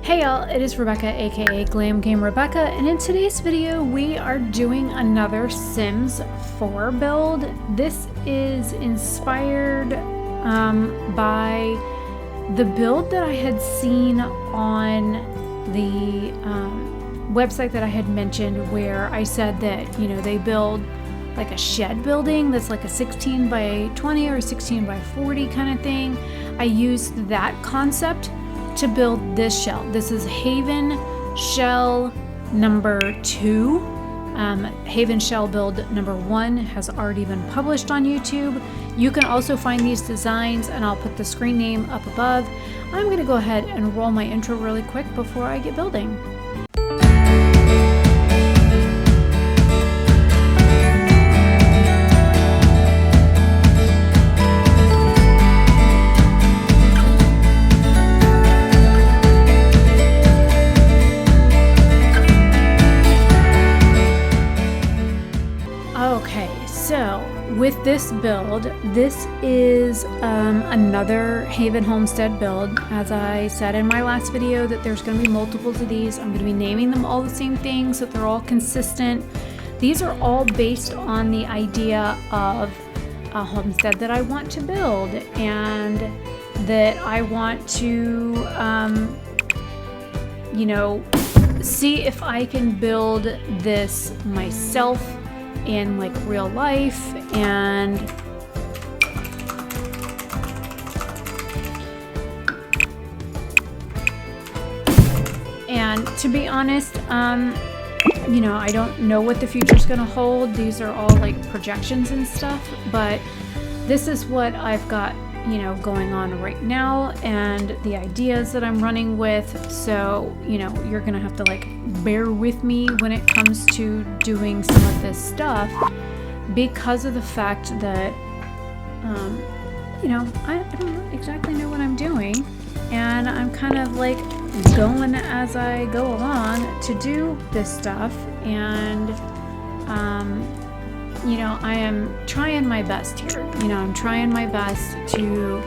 Hey y'all, it is Rebecca, aka Glam Game Rebecca, and in today's video we are doing another Sims 4 build. This is inspired by the build that I had seen on the website that I had mentioned, where I said that, you know, they build like a shed building that's like a 16 by 20 or 16 by 40 kind of thing. I used that concept to build this shell. This is Haven Shell number 2. Haven Shell build number 1 has already been published on YouTube. You can also find these designs, and I'll put the screen name up above. I'm going to go ahead and roll my intro really quick before I get building. With this build, this is another Haven Homestead build. As I said in my last video, that there's going to be multiples of these. I'm going to be naming them all the same thing so that they're all consistent. These are all based on the idea of a homestead that I want to build, and that I want to, you know, see if I can build this myself in like real life. And to be honest, you know, I don't know what the future's gonna hold. These are all like projections and stuff, but this is what I've got, you know, going on right now, and the ideas that I'm running with. So, you know, you're gonna have to like bear with me when it comes to doing some of this stuff, because of the fact that you know, I don't exactly know what I'm doing, and I'm kind of like going as I go along to do this stuff. And you know, I am trying my best here. You know, I'm trying my best to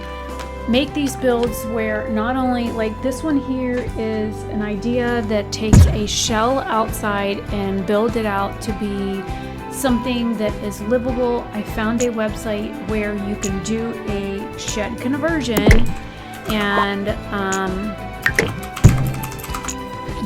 make these builds where not only, like this one here is an idea that takes a shell outside and build it out to be something that is livable. I found a website where you can do a shed conversion, and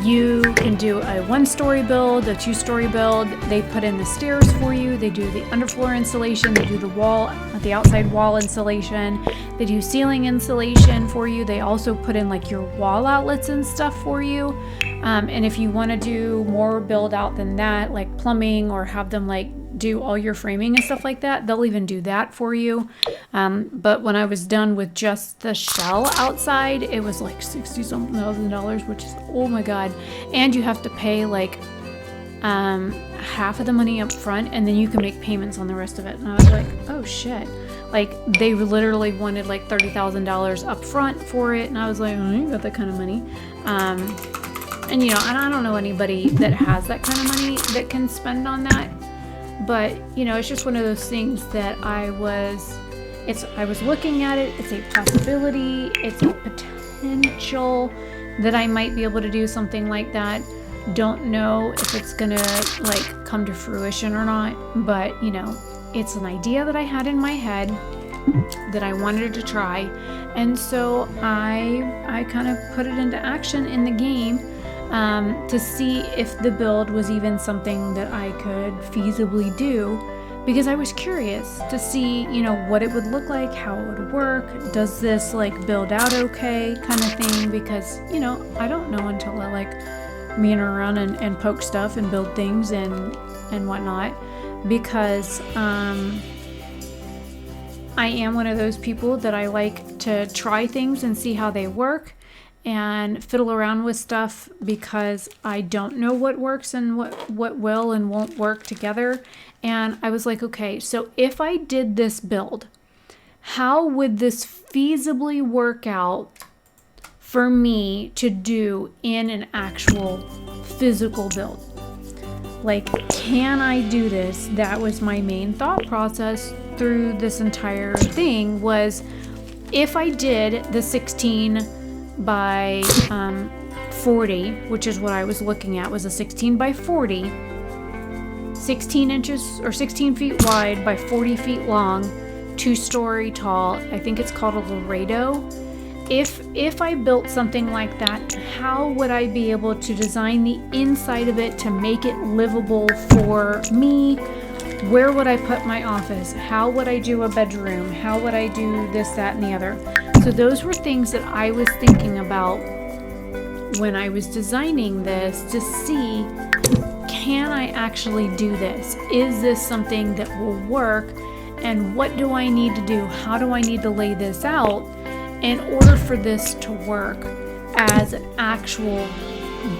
you can do a 1-story build, a 2-story build. They put in the stairs for you. They do the underfloor insulation. They do the wall, the outside wall insulation. They do ceiling insulation for you. They also put in like your wall outlets and stuff for you. And if you want to do more build out than that, like plumbing, or have them like do all your framing and stuff like that, they'll even do that for you. But when I was done with just the shell outside, it was like $60-something thousand, which is, oh my god. And you have to pay like half of the money up front, and then you can make payments on the rest of it. And I was like, oh shit. Like, they literally wanted like $30,000 up front for it, and I was like, I ain't got that kind of money. And you know, and I don't know anybody that has that kind of money that can spend on that. But, you know, it's just one of those things that I was looking at it. It's a possibility. It's a potential that I might be able to do something like that. Don't know if it's gonna like come to fruition or not, but you know, it's an idea that I had in my head that I wanted to try. And so I kind of put it into action in the game, to see if the build was even something that I could feasibly do, because I was curious to see, you know, what it would look like, how it would work. Does this like build out okay kind of thing? Because, you know, I don't know until I like meander around and poke stuff and build things and whatnot, because I am one of those people that I like to try things and see how they work and fiddle around with stuff, because I don't know what works and what will and won't work together. And I was like, okay, so if I did this build, how would this feasibly work out for me to do in an actual physical build? Like, can I do this? That was my main thought process through this entire thing, was if I did the 16 by 40, which is what I was looking at, was a 16 by 40, 16 inches or 16 feet wide by 40 feet long, 2-story tall. I think it's called a Laredo. If I built something like that, how would I be able to design the inside of it to make it livable for me? Where would I put my office? How would I do a bedroom? How would I do this, that, and the other? So those were things that I was thinking about when I was designing this, to see, can I actually do this? Is this something that will work? And what do I need to do? How do I need to lay this out in order for this to work as an actual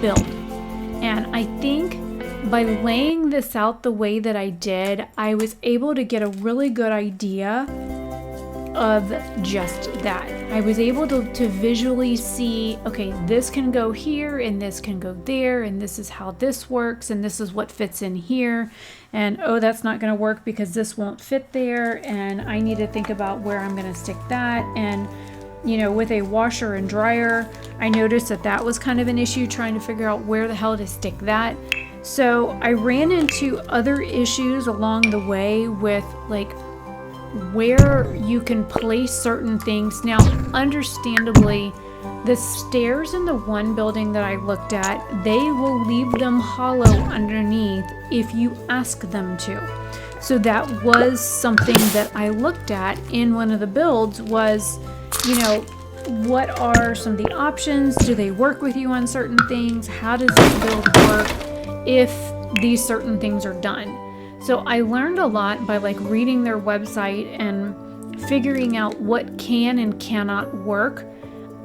build? And I think by laying this out the way that I did, I was able to get a really good idea of just that. I was able to visually see, okay, this can go here and this can go there, and this is how this works, and this is what fits in here, and oh, that's not going to work because this won't fit there, and I need to think about where I'm going to stick that. And you know, with a washer and dryer, I noticed that was kind of an issue, trying to figure out where the hell to stick that. So I ran into other issues along the way with like where you can place certain things. Now, understandably, the stairs in the one building that I looked at, they will leave them hollow underneath if you ask them to. So that was something that I looked at in one of the builds was, you know, what are some of the options? Do they work with you on certain things? How does this build work if these certain things are done? So I learned a lot by like reading their website and figuring out what can and cannot work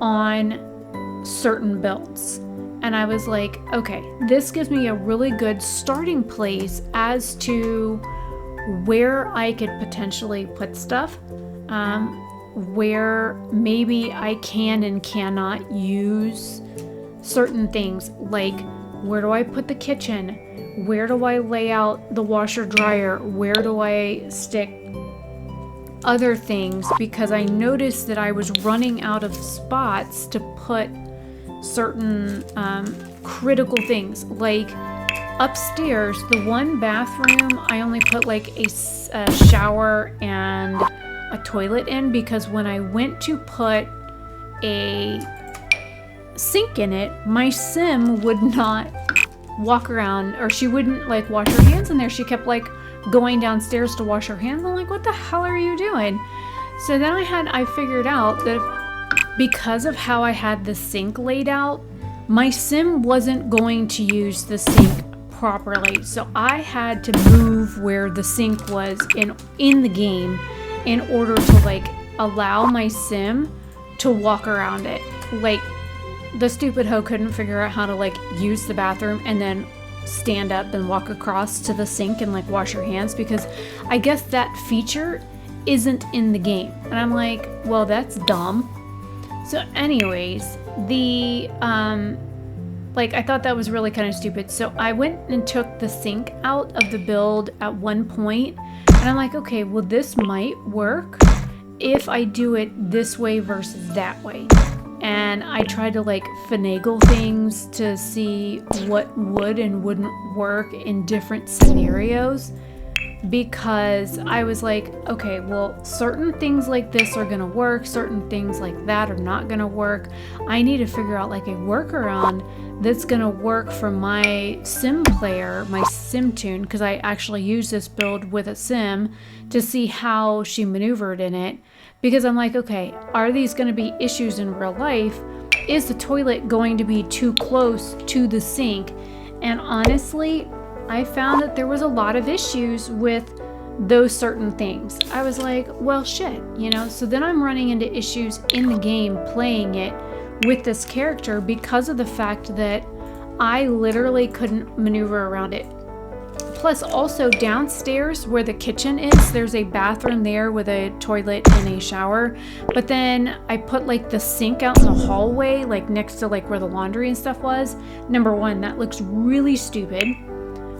on certain builds. And I was like, okay, this gives me a really good starting place as to where I could potentially put stuff, where maybe I can and cannot use certain things, like where do I put the kitchen? Where do I lay out the washer dryer? Where do I stick other things? Because I noticed that I was running out of spots to put certain critical things. Like upstairs, the one bathroom, I only put like a shower and a toilet in, because when I went to put a sink in it, my sim would not walk around, or she wouldn't like wash her hands in there. She kept like going downstairs to wash her hands. I'm like, what the hell are you doing? So then I figured out that because of how I had the sink laid out, my sim wasn't going to use the sink properly. So I had to move where the sink was in the game in order to like allow my sim to walk around it. Like, the stupid hoe couldn't figure out how to like use the bathroom and then stand up and walk across to the sink and like wash your hands, because I guess that feature isn't in the game. And I'm like, well, that's dumb. So anyways, the like I thought that was really kind of stupid. So I went and took the sink out of the build at one point, and I'm like, okay, well, this might work if I do it this way versus that way. And I tried to like finagle things to see what would and wouldn't work in different scenarios, because I was like, okay, well, certain things like this are gonna work, certain things like that are not gonna work. I need to figure out like a workaround that's gonna work for my sim player, my sim tune, because I actually used this build with a sim to see how she maneuvered in it. Because I'm like, okay, are these going to be issues in real life? Is the toilet going to be too close to the sink? And honestly, I found that there was a lot of issues with those certain things. I was like, well, shit, you know? So then I'm running into issues in the game playing it with this character because of the fact that I literally couldn't maneuver around it. Plus, also downstairs where the kitchen is, there's a bathroom there with a toilet and a shower. But then I put like the sink out in the hallway, like next to like where the laundry and stuff was. Number one, that looks really stupid.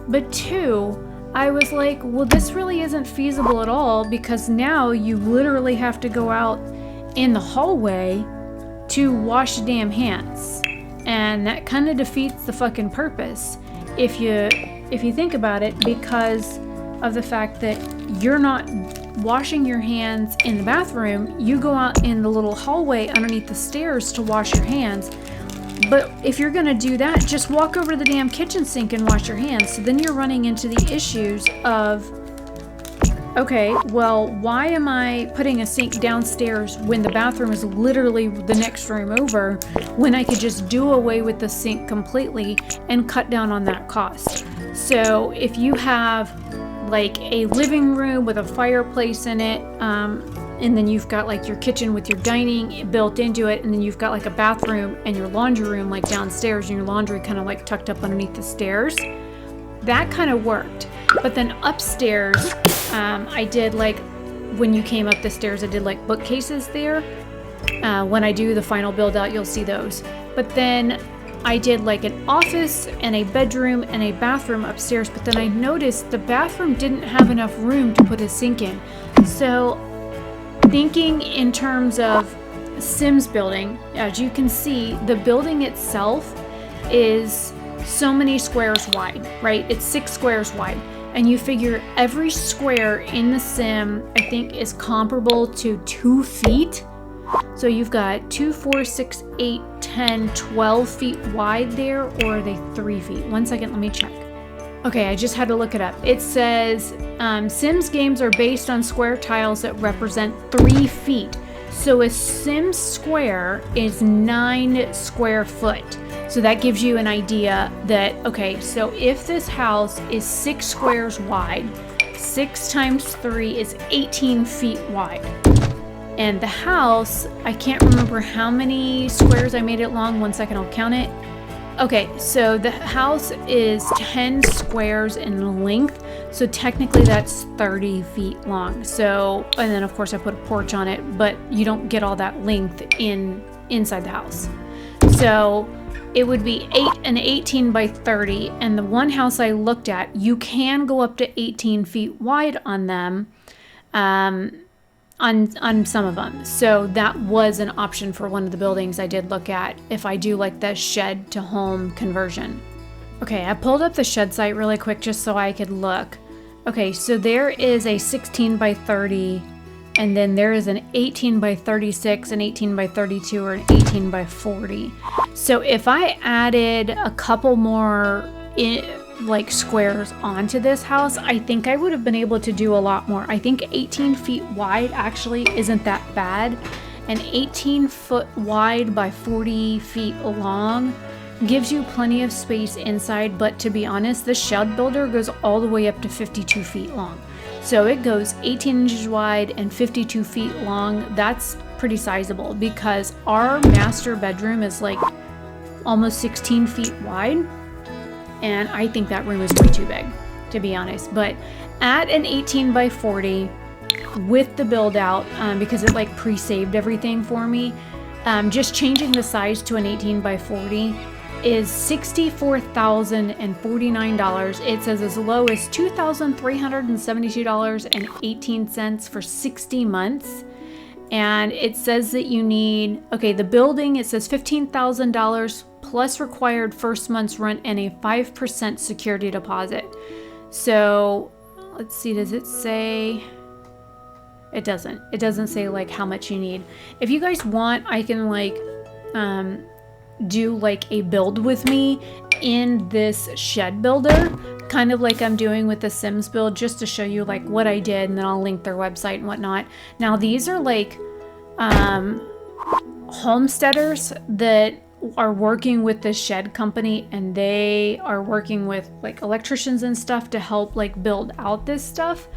But two, I was like, well, this really isn't feasible at all, because now you literally have to go out in the hallway to wash damn hands. And that kind of defeats the fucking purpose if you think about it, because of the fact that you're not washing your hands in the bathroom. You go out in the little hallway underneath the stairs to wash your hands. But if you're gonna do that, just walk over to the damn kitchen sink and wash your hands. So then you're running into the issues of, okay, well, why am I putting a sink downstairs when the bathroom is literally the next room over, when I could just do away with the sink completely and cut down on that cost? So if you have like a living room with a fireplace in it, and then you've got like your kitchen with your dining built into it, and then you've got like a bathroom and your laundry room like downstairs, and your laundry kind of like tucked up underneath the stairs, that kind of worked. But then upstairs, I did like, when you came up the stairs, I did like bookcases there. When I do the final build out, you'll see those. But then I did like an office and a bedroom and a bathroom upstairs, but then I noticed the bathroom didn't have enough room to put a sink in. So thinking in terms of Sims building, as you can see, the building itself is so many squares wide, right? It's 6 squares wide. And you figure every square in the sim, I think, is comparable to 2 feet. So you've got 2, 4, 6, 8, 10, 12 feet wide there, or are they 3 feet? 1 second, let me check. Okay, I just had to look it up. It says Sims games are based on square tiles that represent 3 feet. So a Sims square is 9 square foot. So that gives you an idea that, okay, so if this house is 6 squares wide, 6 times 3 is 18 feet wide. And the house, I can't remember how many squares I made it long. 1 second, I'll count it. Okay, so the house is 10 squares in length. So technically that's 30 feet long. So, and then of course I put a porch on it, but you don't get all that length inside the house. So it would be an 18 by 30. And the one house I looked at, you can go up to 18 feet wide on them. On some of them. So that was an option for one of the buildings I did look at if I do like the shed to home conversion. Okay, I pulled up the shed site really quick just so I could look. Okay, so there is a 16 by 30, and then there is an 18 by 36, an 18 by 32, or an 18 by 40. So if I added a couple more like squares onto this house, I think I would have been able to do a lot more. I think 18 feet wide actually isn't that bad. And 18 foot wide by 40 feet long gives you plenty of space inside. But to be honest, the shed builder goes all the way up to 52 feet long. So it goes 18 inches wide and 52 feet long. That's pretty sizable because our master bedroom is like almost 16 feet wide. And I think that room is way too big, to be honest. But at an 18 by 40 with the build out, because it like pre-saved everything for me, just changing the size to an 18 by 40 is $64,049. It says as low as $2,372.18 for 60 months. And it says that you need, okay, the building, it says $15,000 plus required first month's rent and a 5% security deposit. So let's see, does it say? It doesn't. It doesn't say like how much you need. If you guys want, I can like do like a build with me in this shed builder, kind of like I'm doing with the Sims build, just to show you like what I did, and then I'll link their website and whatnot. Now these are like homesteaders that are working with this shed company, and they are working with like electricians and stuff to help like build out this stuff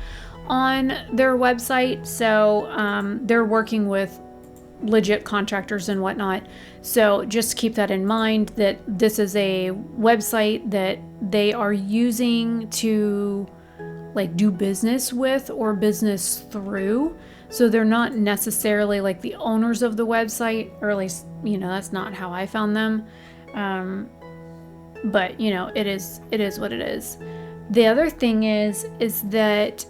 on their website. So they're working with legit contractors and whatnot. So just keep that in mind, that this is a website that they are using to like do business with or business through. So they're not necessarily like the owners of the website, or at least, you know, that's not how I found them. But you know, it is what it is. The other thing is that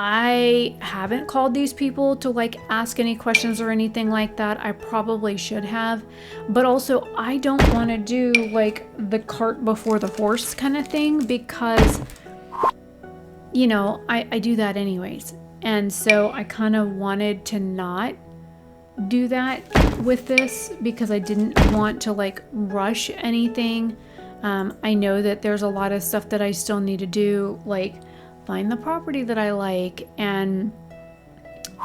I haven't called these people to like ask any questions or anything like that. I probably should have, but also I don't want to do like the cart before the horse kind of thing, because you know, I do that anyways. And so I kind of wanted to not do that with this, because I didn't want to like rush anything. I know that there's a lot of stuff that I still need to do, like find the property that I like and,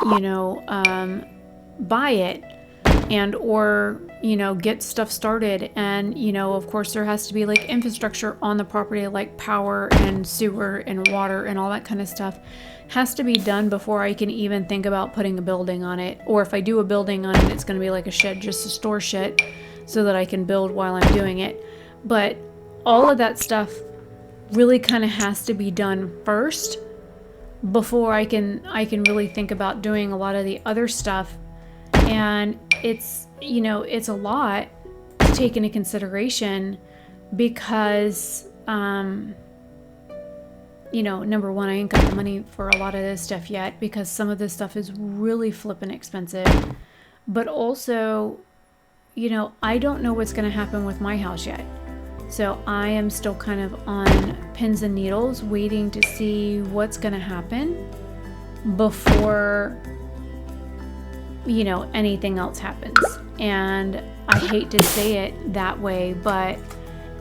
you know, buy it and or, you know, get stuff started. And, you know, of course there has to be like infrastructure on the property, like power and sewer and water and all that kind of stuff has to be done before I can even think about putting a building on it. Or if I do a building on it, it's going to be like a shed just to store shit so that I can build while I'm doing it. But all of that stuff really kind of has to be done first before I can really think about doing a lot of the other stuff. And it's, you know, it's a lot to take into consideration because, you know, number one, I ain't got the money for a lot of this stuff yet because some of this stuff is really flippin' expensive. But also, you know, I don't know what's going to happen with my house yet. So I am still kind of on pins and needles waiting to see what's going to happen before, you know, anything else happens. And I hate to say it that way, but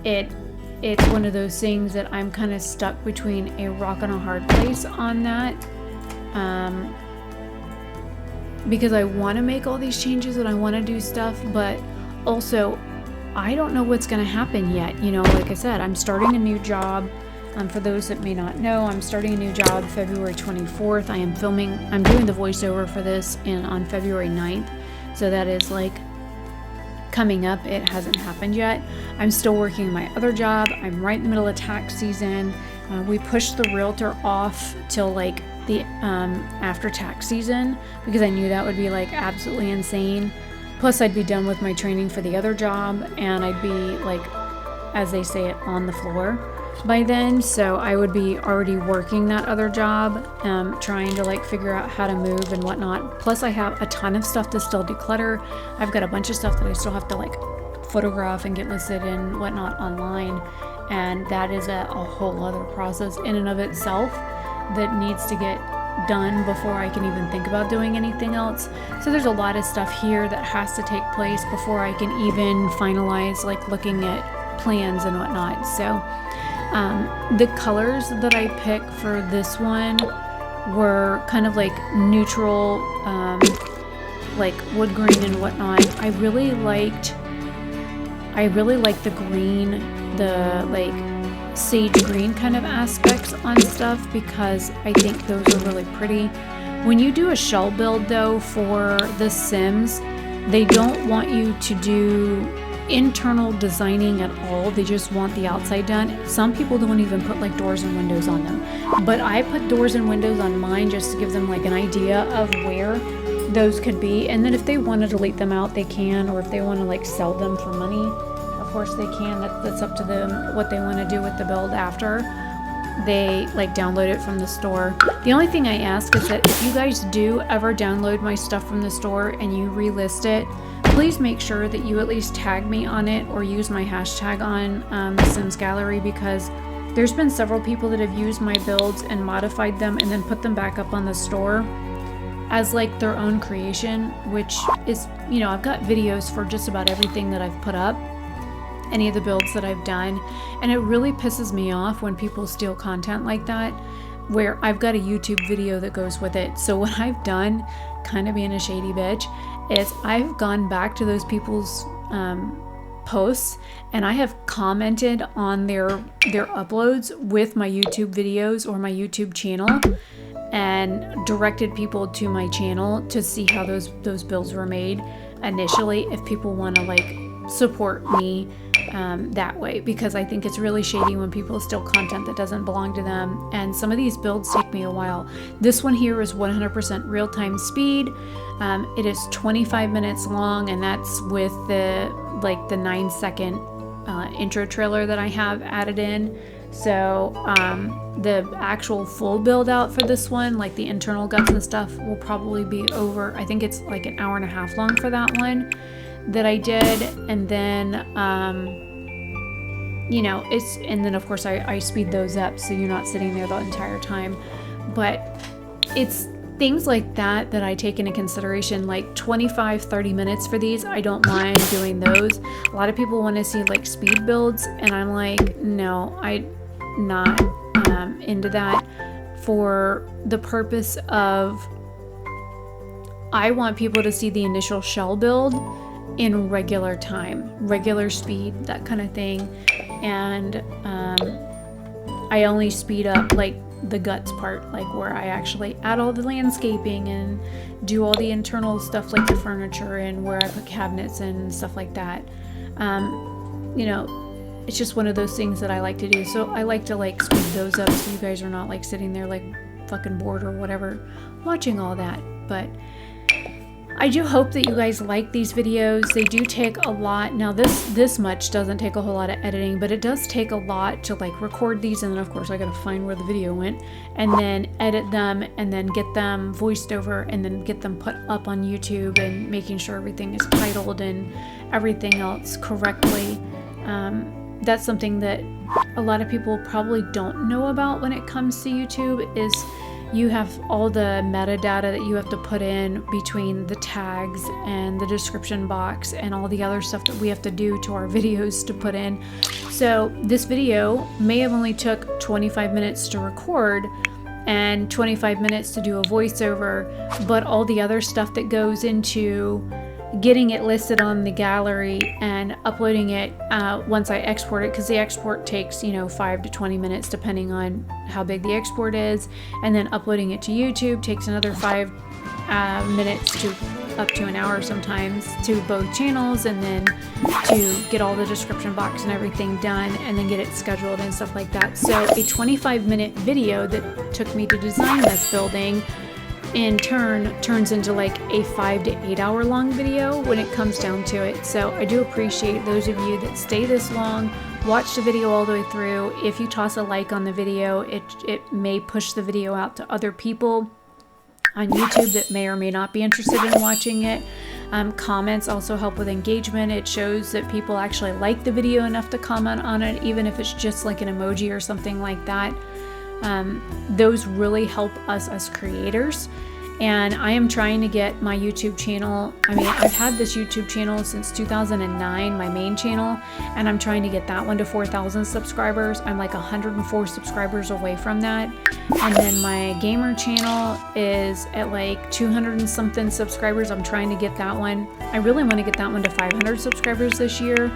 it's one of those things that I'm kind of stuck between a rock and a hard place on that. Because I want to make all these changes and I want to do stuff, but also I don't know what's going to happen yet. You know, like I said, I'm starting a new job. For those that may not know, I'm starting a new job February 24th. I'm doing the voiceover for this on February 9th. So that is like coming up. It hasn't happened yet. I'm still working my other job. I'm right in the middle of tax season. We pushed the realtor off till like the after tax season because I knew that would be like absolutely insane. Plus I'd be done with my training for the other job and I'd be like, as they say it, on the floor by then. So I would be already working that other job, trying to like figure out how to move and whatnot. Plus I have a ton of stuff to still declutter. I've got a bunch of stuff that I still have to like photograph and get listed and whatnot online. And that is a whole other process in and of itself that needs to get done before I can even think about doing anything else. So there's a lot of stuff here that has to take place before I can even finalize like looking at plans and whatnot. So the colors that I picked for this one were kind of like neutral, like wood grain and whatnot. I really liked the green, the like sage green kind of aspects on stuff because I think those are really pretty. When you do a shell build though for The Sims, they don't want you to do internal designing at all. They just want the outside done. Some people don't even put like doors and windows on them, but I put doors and windows on mine just to give them like an idea of where those could be, and then if they want to delete them out they can, or if they want to like sell them for money, of course they can. That's up to them what they want to do with the build after they like download it from the store. The only thing I ask is that if you guys do ever download my stuff from the store and you relist it, please make sure that you at least tag me on it or use my hashtag on the Sims Gallery, because there's been several people that have used my builds and modified them and then put them back up on the store as like their own creation, which is, you know, I've got videos for just about everything that I've put up, any of the builds that I've done, and it really pisses me off when people steal content like that where I've got a YouTube video that goes with it. So what I've done, kind of being a shady bitch, is I've gone back to those people's posts and I have commented on their uploads with my YouTube videos or my YouTube channel and directed people to my channel to see how those builds were made initially, if people want to like support me that way, because I think it's really shady when people steal content that doesn't belong to them. And some of these builds take me a while. This one here is 100% real-time speed. It is 25 minutes long, and that's with the 9-second intro trailer that I have added in. So the actual full build out for this one, like the internal guts and stuff, will probably be over, I think it's like an hour and a half long for that one that I did. And then you know, and then of course I speed those up so you're not sitting there the entire time. But it's things like that that I take into consideration, like 25-30 minutes for these. I don't mind doing those. A lot of people want to see like speed builds, and I'm like, no, I'm not into that, for the purpose of I want people to see the initial shell build in regular time, regular speed, that kind of thing. And I only speed up like the guts part, like where I actually add all the landscaping and do all the internal stuff like the furniture and where I put cabinets and stuff like that. You know, it's just one of those things that I like to do. So I like to like speed those up so you guys are not like sitting there like fucking bored or whatever watching all that. But I do hope that you guys like these videos. They do take a lot. Now this much doesn't take a whole lot of editing, but it does take a lot to like record these, and then of course I gotta find where the video went and then edit them and then get them voiced over and then get them put up on YouTube and making sure everything is titled and everything else correctly. That's something that a lot of people probably don't know about when it comes to YouTube, is you have all the metadata that you have to put in between the tags and the description box and all the other stuff that we have to do to our videos to put in. So this video may have only took 25 minutes to record and 25 minutes to do a voiceover, but all the other stuff that goes into getting it listed on the gallery and uploading it once I export it, because the export takes, you know, 5 to 20 minutes depending on how big the export is, and then uploading it to YouTube takes another 5 minutes to up to an hour sometimes to both channels, and then to get all the description box and everything done and then get it scheduled and stuff like that. So a 25-minute video that took me to design this building in turn turns into like a 5 to 8 hour long video when it comes down to it. So I do appreciate those of you that stay this long, watch the video all the way through. If you toss a like on the video, it may push the video out to other people on YouTube that may or may not be interested in watching it. Comments also help with engagement. It shows that people actually like the video enough to comment on it, even if it's just like an emoji or something like that. Those really help us as creators. And I am trying to get my YouTube channel, I mean, I've had this YouTube channel since 2009, my main channel, and I'm trying to get that one to 4,000 subscribers. I'm like 104 subscribers away from that. And then my gamer channel is at like 200 and something subscribers. I'm trying to get that one. I really want to get that one to 500 subscribers this year.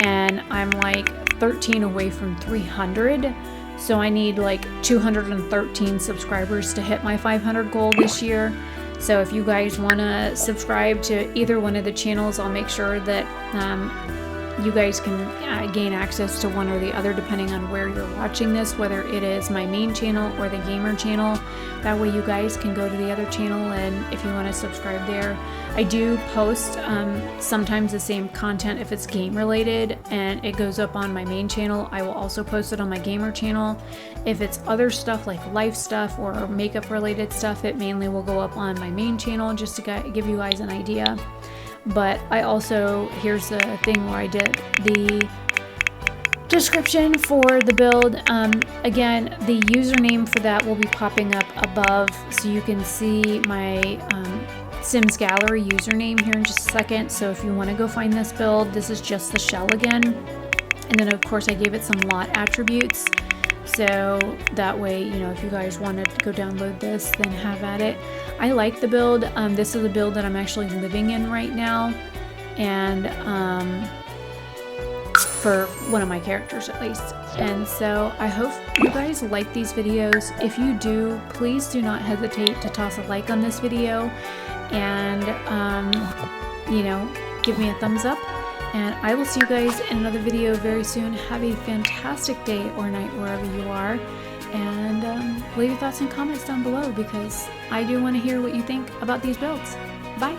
And I'm like 13 away from 300. So I need like 213 subscribers to hit my 500 goal this year. So if you guys want to subscribe to either one of the channels, I'll make sure that you guys can gain access to one or the other depending on where you're watching this, whether it is my main channel or the gamer channel. That way you guys can go to the other channel, and if you want to subscribe there. I do post sometimes the same content if it's game related and it goes up on my main channel. I will also post it on my gamer channel. If it's other stuff like life stuff or makeup related stuff, it mainly will go up on my main channel, just to give you guys an idea. But I also, here's the thing where I did the description for the build. Again, the username for that will be popping up above, so you can see my Sims Gallery username here in just a second. So if you want to go find this build, this is just the shell again. And then of course I gave it some lot attributes. So that way, you know, if you guys want to go download this, then have at it. I like the build. This is a build that I'm actually living in right now. And for one of my characters at least. And so I hope you guys like these videos. If you do, please do not hesitate to toss a like on this video and you know, give me a thumbs up, and I will see you guys in another video very soon. Have a fantastic day or night wherever you are, and leave your thoughts and comments down below, because I do want to hear what you think about these builds. Bye.